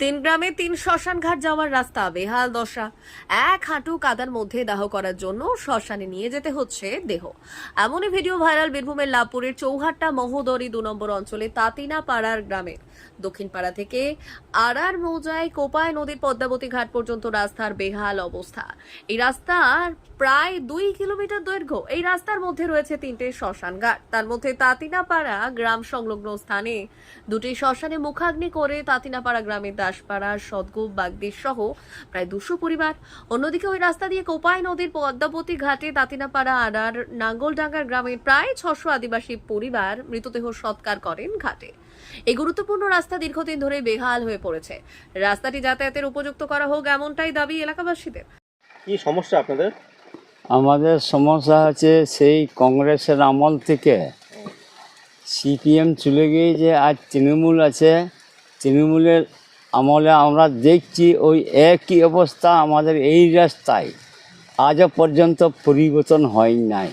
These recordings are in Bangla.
তিন গ্রামে তিন শ্মশান ঘাট যাওয়ার রাস্তা বেহাল দশা। এক হাঁটু কাদার মধ্যে দাহ করার জন্য শ্মশানে নিয়ে যেতে হচ্ছে দেহ। এমনই ভিডিও ভাইরাল বীরভূমের লাভপুরের চৌহাট্টা মহোদরী 2 নম্বর অঞ্চলে তাতিনা পাড়ার গ্রামের। দক্ষিণ পাড়া থেকে আড়ার মৌজায় কোপায় নদীর পদ্মাবতী ঘাট পর্যন্ত রাস্তার বেহাল অবস্থা। এই রাস্তার প্রায় 2 কিলোমিটার দৈর্ঘ্য। এই রাস্তার মধ্যে রয়েছে 3টে শ্মশান ঘাট। তার মধ্যে তাতিনাপাড়া গ্রাম সংলগ্ন স্থানে 2টি শ্মশানে মুখাগ্নি করে তাতিনাপাড়া গ্রামের দাসপাড়া, সদগোপ, বাগদিশ সহ প্রায় 200 পরিবার। অন্যদিকে ওই রাস্তা দিয়ে কোপাই নদীর পদ্মাবতী ঘাটে তাতিনাপাড়া আড়ার নাঙ্গলডাঙ্গার গ্রামের প্রায় 600 আদিবাসী পরিবার মৃতদেহ সৎকার করেন ঘাটে। এই গুরুত্বপূর্ণ রাস্তা দীর্ঘদিন ধরে বেহাল হয়ে পড়েছে। রাস্তাটি যাতায়াতের উপযুক্ত করা হোক, এমনটাই দাবি এলাকাবাসীদের। কি সমস্যা আপনাদের? আমাদের সমস্যা হচ্ছে সেই কংগ্রেসের আমল থেকে সিপিএম চলে গিয়েছে, আজ তৃণমূল আছে। তৃণমূলের আমলে আমরা দেখছি ওই একই অবস্থা আমাদের এই রাস্তায় আজও পর্যন্ত পরিবর্তন হয় নাই,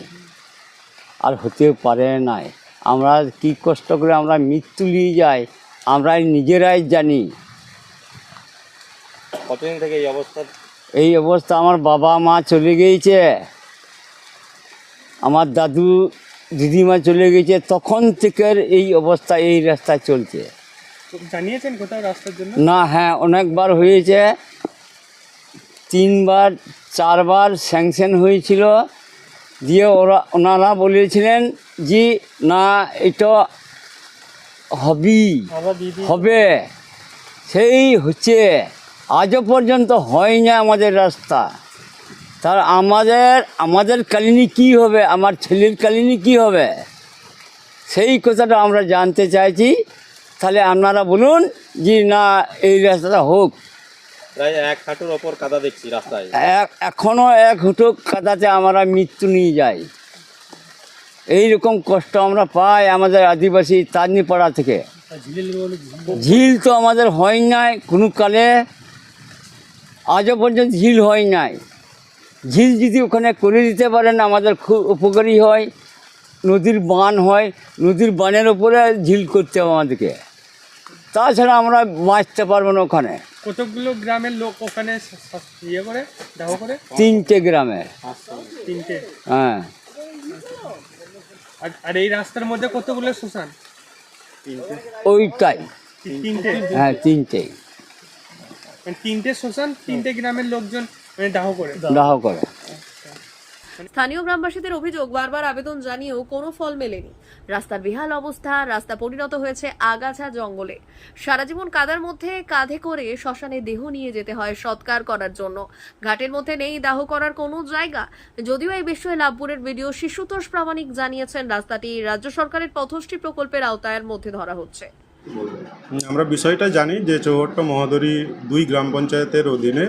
আর হতেও পারে নাই। আমরা কি কষ্ট করে আমরা মৃত্যু নিয়ে যাই, আমরা নিজেরাই জানি। কতদিন থেকে এই অবস্থা? এই অবস্থা আমার বাবা মা চলে গিয়েছে, আমার দাদু দিদিমা চলে গেছে, তখন থেকে এই অবস্থা এই রাস্তা চলছে। জানিয়েছেন কোথাও রাস্তার জন্য? না, হ্যাঁ, অনেকবার হয়েছে, 3বার 4বার স্যাংশন হয়েছিল। দিয়ে ওনারা বলেছিলেন যে না, এটা হবে, সেই হচ্ছে, আজও পর্যন্ত হয় না আমাদের রাস্তা। তার আমাদের কালিনী কি হবে, আমার ছেলের কালিনী কি হবে, সেই কথাটা আমরা জানতে চাইছি। তাহলে আপনারা বলুন যে না, এই রাস্তাটা হোক। প্রায় 1 হাঁটুর ওপর কাদা দেখছি রাস্তায়। এখনও 1 হাঁটু কাদাতে আমরা মৃত্যু নিয়ে যাই। এইরকম কষ্ট আমরা পাই আমাদের আদিবাসী তাতনিপাড়া থেকে। ঝিল তো আমাদের হয় নাই কোনো কালে, আজও পর্যন্ত ঝিল হয় নাই। ঝিল যদি ওখানে করে দিতে পারেন আমাদের খুব উপকারী হয়। নদীর বান হয়, নদীর বানের ওপরে ঝিল করতে হবে আমাদেরকে, তাছাড়া আমরা বাঁচতে পারবো না ওখানে। কতগুলো গ্রামের লোক ওখানে ইয়ে করে দাহ করে? 3টে গ্রামের। 3টে? হ্যাঁ। আর এই রাস্তার মধ্যে কতগুলো শ্মশান? ওইটাই। 3টে? হ্যাঁ, 3টেই। মানে 3টে শ্মশান, 3টে গ্রামের লোকজন মানে দাহ করে। স্থানীয় গ্রামবাসীদের অভিযোগ, বারবার আবেদন জানিয়েও কোনো ফল মেলেনি। রাস্তার বেহাল অবস্থা, রাস্তা পরিণত হয়েছে আগাছা জঙ্গলে। সারা জীবন কাদার মধ্যে কাঁধে করে শ্মশানে দেহ নিয়ে যেতে হয় সৎকার করার জন্য। ঘাটের মধ্যে নেই দাহ করার কোনো জায়গা। যদিও এই বিষয়ে লাভপুরের ভিডিও শিশুতোষ প্রামাণিক জানিয়েছেন রাস্তাটি রাজ্য সরকারের পথশ্রী প্রকল্পের আওতায়ের মধ্যে ধরা হচ্ছে। আমরা বিষয়টা জানি যে চৌহাট্টা মহোদরী 2 গ্রাম পঞ্চায়েতের অধীনে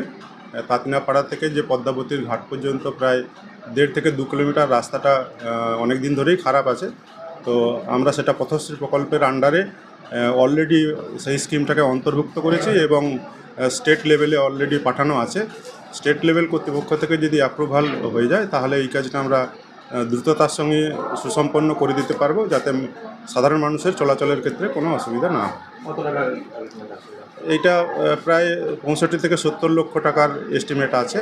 তাতিনাপাড়া থেকে যে পদ্মাবতীর ঘাট পর্যন্ত প্রায় 1.5 থেকে 2 কিলোমিটার রাস্তাটা অনেক দিন ধরেই খারাপ আছে। তো আমরা সেটা পথশ্রী প্রকল্পের আন্ডারে অলরেডি সেই স্কিমটাকে অন্তর্ভুক্ত করেছি এবং স্টেট লেভেলে অলরেডি পাঠানো আছে। স্টেট লেভেল কর্তৃপক্ষ থেকে যদি অ্যাপ্রুভাল হয়ে যায় তাহলে এই কাজটা আমরা দ্রুততার সঙ্গে সুসম্পন্ন করে দিতে পারবো, যাতে সাধারণ মানুষের চলাচলের ক্ষেত্রে কোনো অসুবিধা না হয়। এইটা প্রায় 65 থেকে 70 লক্ষ টাকার এস্টিমেট আছে।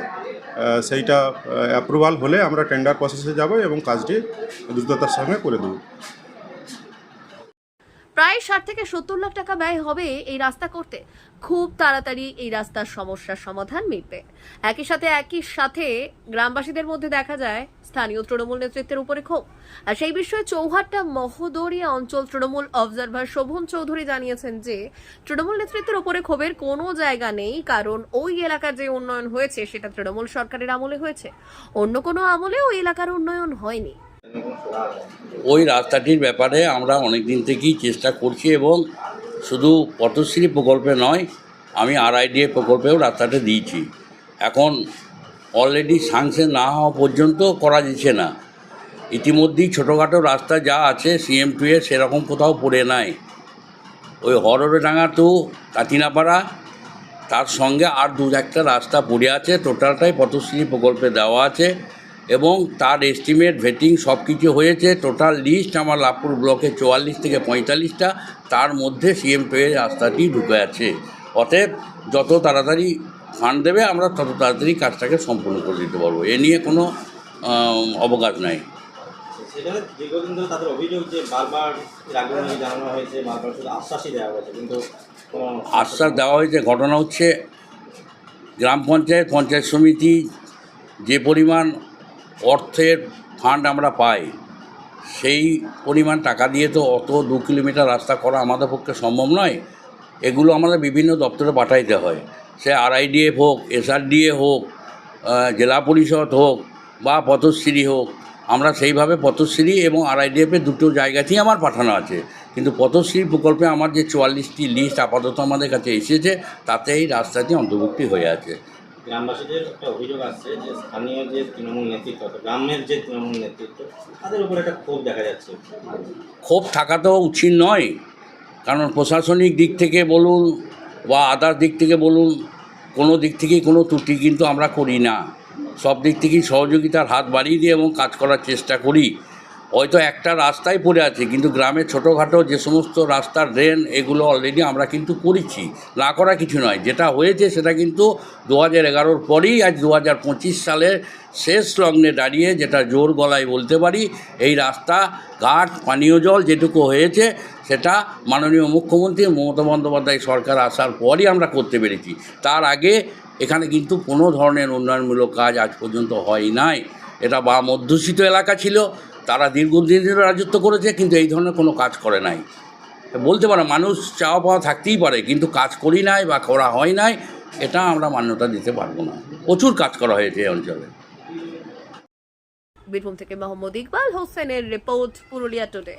সেইটা অ্যাপ্রুভাল হলে আমরা টেন্ডার প্রসেসে যাব এবং কাজটি দ্রুততার সঙ্গে করে দেব। প্রায় 60 থেকে 70 লাখ টাকা ব্যয় হবে এই রাস্তা করতে। খুব তাড়াতাড়ি এই রাস্তার সমস্যার সমাধান মিলবে। একই সাথে গ্রামবাসীদের মধ্যে দেখা যায় স্থানীয় তৃণমূল নেতৃত্বের উপরে ক্ষোভ। আর সেই বিষয়ে চৌহাট্টা মহোদরিয়া অঞ্চল তৃণমূল অবজারভার শোভন চৌধুরী জানিয়েছেন যে তৃণমূল নেতৃত্বের উপরে ক্ষোভের কোনো জায়গা নেই, কারণ ওই এলাকার যে উন্নয়ন হয়েছে সেটা তৃণমূল সরকারের আমলে হয়েছে, অন্য কোনো আমলে ওই এলাকার উন্নয়ন হয়নি। ওই রাস্তাটির ব্যাপারে আমরা অনেক দিন থেকেই চেষ্টা করছি এবং শুধু পথশ্রী প্রকল্পে নয়, আমি RIDA প্রকল্পেও রাস্তাটা দিয়েছি। এখন অলরেডি স্যাংশন না হওয়া পর্যন্ত করা যাচ্ছে না। ইতিমধ্যেই ছোটোখাটো রাস্তা যা আছে CM2 এর সেরকম কোথাও পড়ে নাই। ওই হরডাঙ্গা টু তাতিনাপাড়া, তার সঙ্গে আর 2-1টা রাস্তা পড়ে আছে। টোটালটাই পথশ্রী প্রকল্পে দেওয়া আছে এবং তার এস্টিমেট ভেটিং সব কিছু হয়েছে। টোটাল লিস্ট আমার লাভপুর ব্লকে 44 থেকে 45টা, তার মধ্যে CM2 এর রাস্তাটি ঢুকে আছে। অতএব যত তাড়াতাড়ি ফান্ড দেবে আমরা তত তাড়াতাড়ি কাজটাকে সম্পূর্ণ করে দিতে পারবো, এ নিয়ে কোনো অবকাশ নাই। সেটা দীর্ঘদিন ধরে তাদের অভিযোগ যে বারবার আগে জানানো হয়েছে, বারবার শুধু আশ্বাসই দেওয়া হয়েছে, কিন্তু আশ্বাস দেওয়া হয়েছে। ঘটনা হচ্ছে গ্রাম পঞ্চায়েত, পঞ্চায়েত সমিতি যে পরিমাণ অর্থের ফান্ড আমরা পাই, সেই পরিমাণ টাকা দিয়ে তো অত 2 কিলোমিটার রাস্তা করা আমাদের পক্ষে সম্ভব নয়। এগুলো আমাদের বিভিন্ন দপ্তরে পাঠাইতে হয়, সে RIDF হোক, SRDA হোক, জেলা পরিষদ হোক বা পথশ্রী হোক। আমরা সেইভাবে পথশ্রী এবং RIDF-এর দুটো জায়গাতেই আমার পাঠানো আছে, কিন্তু পথশ্রী প্রকল্পে আমার যে 44টি লিস্ট আপাতত আমাদের কাছে এসেছে তাতে এই রাস্তাটি অন্তর্ভুক্তি হয়ে আছে। গ্রামবাসীদের একটা অভিযোগ আসছে যে স্থানীয় যে তৃণমূল নেতৃত্ব, গ্রামের যে তৃণমূল নেতৃত্ব, তাদের উপর একটা ক্ষোভ দেখা যাচ্ছে। ক্ষোভ থাকা তো উচিত নয়, কারণ প্রশাসনিক দিক থেকে বলুন বা আদার দিক থেকে বলুন, কোনো দিক থেকেই কোনো ত্রুটি কিন্তু আমরা করি না। সব দিক থেকেই সহযোগিতার হাত বাড়িয়ে দিয়ে এবং কাজ করার চেষ্টা করি। হয়তো একটা রাস্তায় পড়ে আছে, কিন্তু গ্রামের ছোটোখাটো যে সমস্ত রাস্তার ড্রেন এগুলো অলরেডি আমরা কিন্তু করেছি, না করা কিছু নয়। যেটা হয়েছে সেটা কিন্তু 2011-র পরেই আজ 2025 সালের শেষ লগ্নে দাঁড়িয়ে যেটা জোর গলায় বলতে পারি, এই রাস্তা ঘাট পানীয় জল যেটুকু হয়েছে সেটা মাননীয় মুখ্যমন্ত্রী মমতা বন্দ্যোপাধ্যায় সরকার আসার পরই আমরা করতে পেরেছি। তার আগে এখানে কিন্তু কোনো ধরনের উন্নয়নমূলক কাজ আজ পর্যন্ত হয় নাই। এটা বা মধ্যস্থিত এলাকা ছিল, তারা দীর্ঘদিন ধরে রাজত্ব করেছে, কিন্তু এই ধরনের কোনো কাজ করে নাই। বলতে পারে মানুষ চাওয়া পাওয়া থাকতেই পারে, কিন্তু কাজ করি নাই বা করা হয় নাই, এটা আমরা মান্যতা দিতে পারবো না। প্রচুর কাজ করা হয়েছে এই অঞ্চলে। বীরভূম থেকে মোহাম্মদ ইকবাল হোসেনের রিপোর্ট, পুরুলিয়া টুডে।